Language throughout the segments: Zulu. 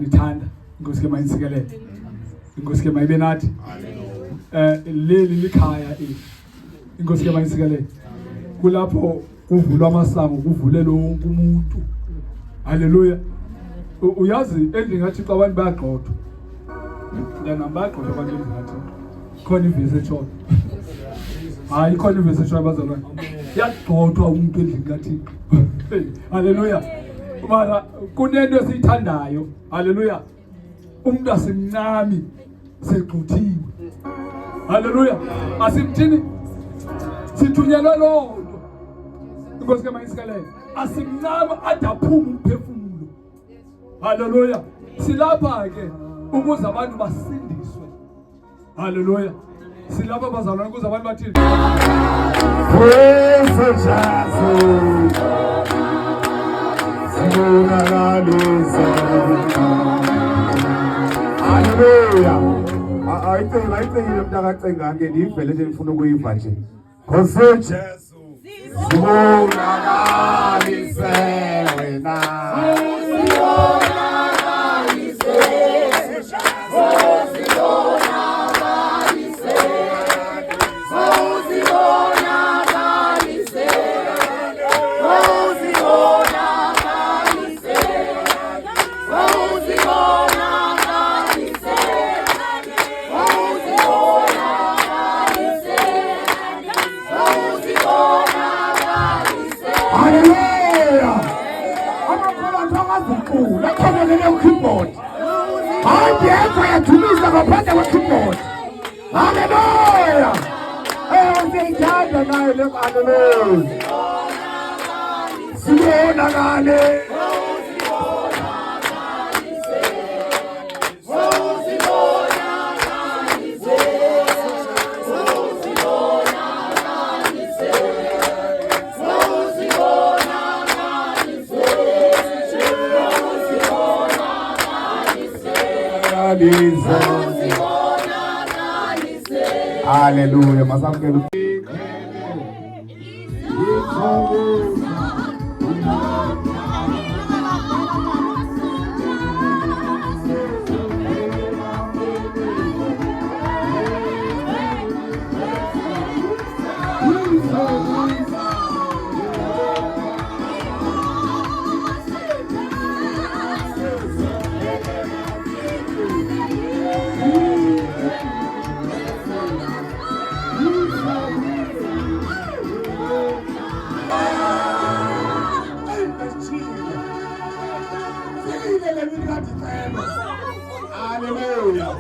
siyanithanda inkosi ke mayinsikelele inkosi ke mayibe nathi leli likhaya inkosi ke mayinsikelele kulapho kuvulwa amasango kuvulele wonke umuntu haleluya uyazi endingathi xa abantu bayagqothwa yana bayagqothwa abantu endingathi khona ivesi eshona hayi khona ivesi eshona bazalwane yagqothwa umuntu endingathi haleluya mara kunento esiyithandayo haleluya umuntu asimncami segquthiwe haleluya asimthini sithunyelwe lonto inkosi ke mayisikelele asimncama adaphuma umphefumulo haleluya silapha ke ukuze abantu basindiswe haleluya silapha bazalwane ukuze abantu bathini praise Jesus haleluya ayicengile mntakacenga ke ndivele nje ngifuna ukuyiva nje Nkosi Jesu sibonakalise wena ngaphandle kwe-keyboard haleluya siyayithanda nayo le haleluya sibonakale haleluya masamkele haleluya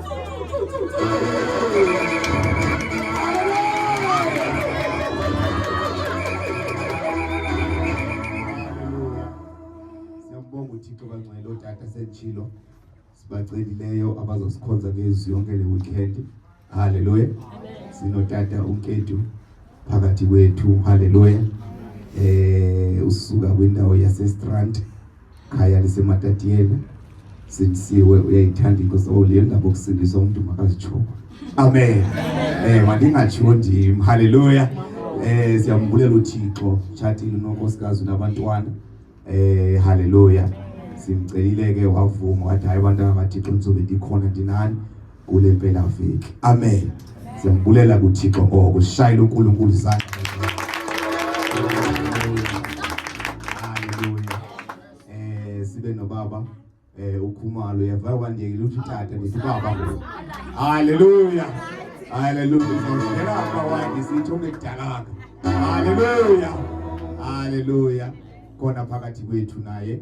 siyambonga uThixo kancane lo tata senchilo sibacelileyo abazosikhonza ngezwi yonke le weekend haleluya sinotata uNketu phakathi kwethu haleluya usuka kwindawo yaseStrand khaya lisematatiyela sinisiwe uyayithanda inkosi oliyenda bokusindisa umuntu makazijhoba amen mandingatsho ndim haleluya siyambulela uThixo chatile nonkosikazi nabantwana haleluya simcelile ke wavuma wathi hayi abantwana baThixo nizobe ndikhona ndinani kule mpela veki amen siyambulela kuThixo ngoko shayile uNkulunkulu izandla sibe nobaba ukhumalo yava kwandiyekile uthi tata nithi baba haleluya haleluya ngiyela kwawathi sitho ngekudalaka haleluya haleluya khona phakathi kwethu naye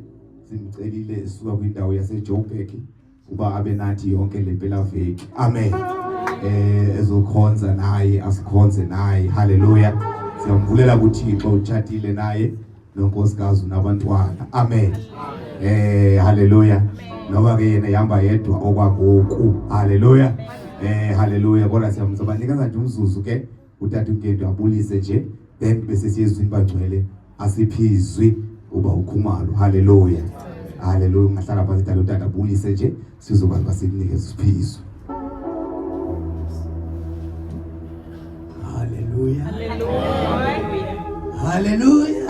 simcelile suka kwindawo yaseJoburg kuba abe nathi yonke lempela veki amen ezokhonza naye asikhonze naye haleluya siyamvulela kuThixo uchatile naye nonkosikazi nabantwana amen haleluya noba ke yena ihamba yedwa okwagoku haleluya haleluya kodwa siyamzabanikeza nje umzuzu ke utata uNketu abulise nje then bese siyezwini bangcwele asiphizwi uba ukhumalo haleluya haleluya ungahlala phansi tata utata abulise nje sizokwazi basinikeze isiphizo haleluya haleluya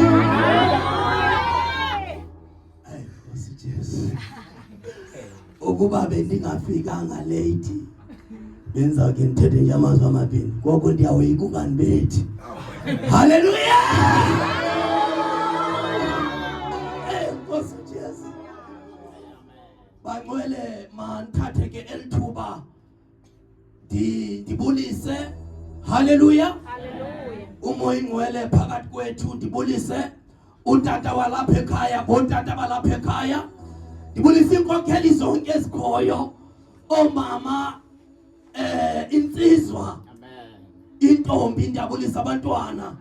ukuba bendingafikanga late benza ke ndithethe nje amazwi amabini koko ndiyawoyika unganibethi. Haleluya. Nkosi Jesu bangcwele manthathe ke elithuba ndibulise. Haleluya. Umoya ingcwele phakathi kwethu ndibulise utata walapha ekhaya, otata balapha ekhaya, ndibulisa inkokheli zonke ezikhoyo, omama, insizwa, intombi, ndiyabulisa abantwana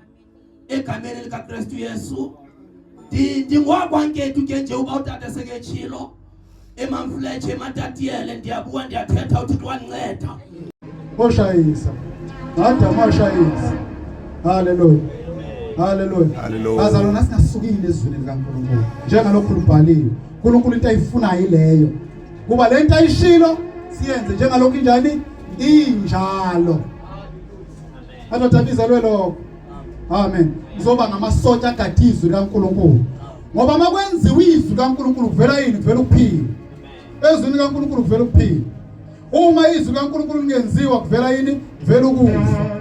egameni likaKristu Yesu. Ndingwakwankethu ke nje uba utata seketshilo emamfletshe ematatiyele, ndiyabuka ndiyathetha uThixo wanceda. Oshayisa ngada mashayisa. Haleluya. Haleluya. Bazalwana singasukile ezweni likaNkulunkulu njengalokho libhaliwe. uNkulunkulu into ayifunayo ileyo. Kuba lento ayishilo siyenze njengalokho injani injalo. Azotabizelwe lokho. Amen. Uzoba ngamasotya agadizwe likaNkulunkulu. Ngoba makwenziwa izwi likaNkulunkulu kuvela yini? Kuvela ukuphila. Ezweni likaNkulunkulu kuvela ukuphila. Uma izwi likaNkulunkulu lingenziwa kuvela yini? Kuvela ukufa.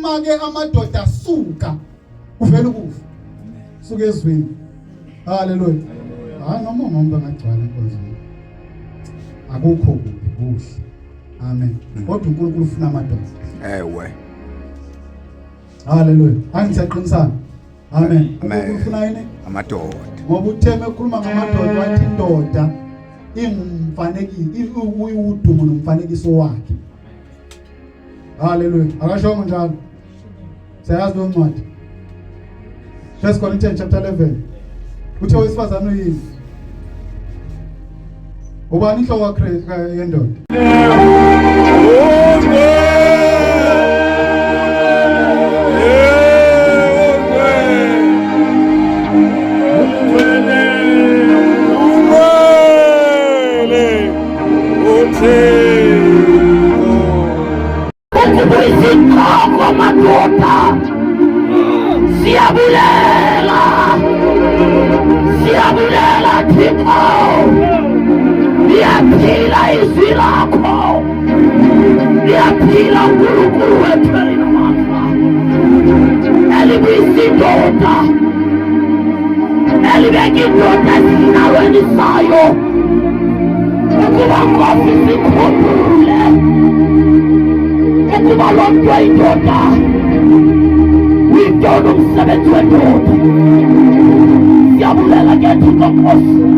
Make amadoda suka kuvela ukufa. Suka ezweni. Haleluya. Hayi noma umuntu angagcwala enkonzweni. Akukho kuhle. Amen. Kodwa uNkulunkulu ufuna amadoda. Ewe. Haleluya. Angisaqinisana. Amen. uNkulunkulu ufuna yini? Amadoda. Ngoba utheme ekhuluma ngamadoda wathi indoda ingumfanekisi, udumo nomfanekiso wakhe. Haleluya. Akashongo njalo. Siyazi lo ncwadi. 1 Corinthians chapter 11. Uthe wesifazane uyini? Ubani inhloko kaKristu yendoda? Siyabulela Thixo, ndiyaphila izwi lakho, ndiyaphila uNkulunkulu wethu elinamandla, elibuyisa indoda, elibeka indoda ezinyaweni zayo, ukuba Nkosi sikhumbule ukuba lo mntu oyindoda uyintoni umsebenzi wendoda. Siyabulela ke Thixo Nkosi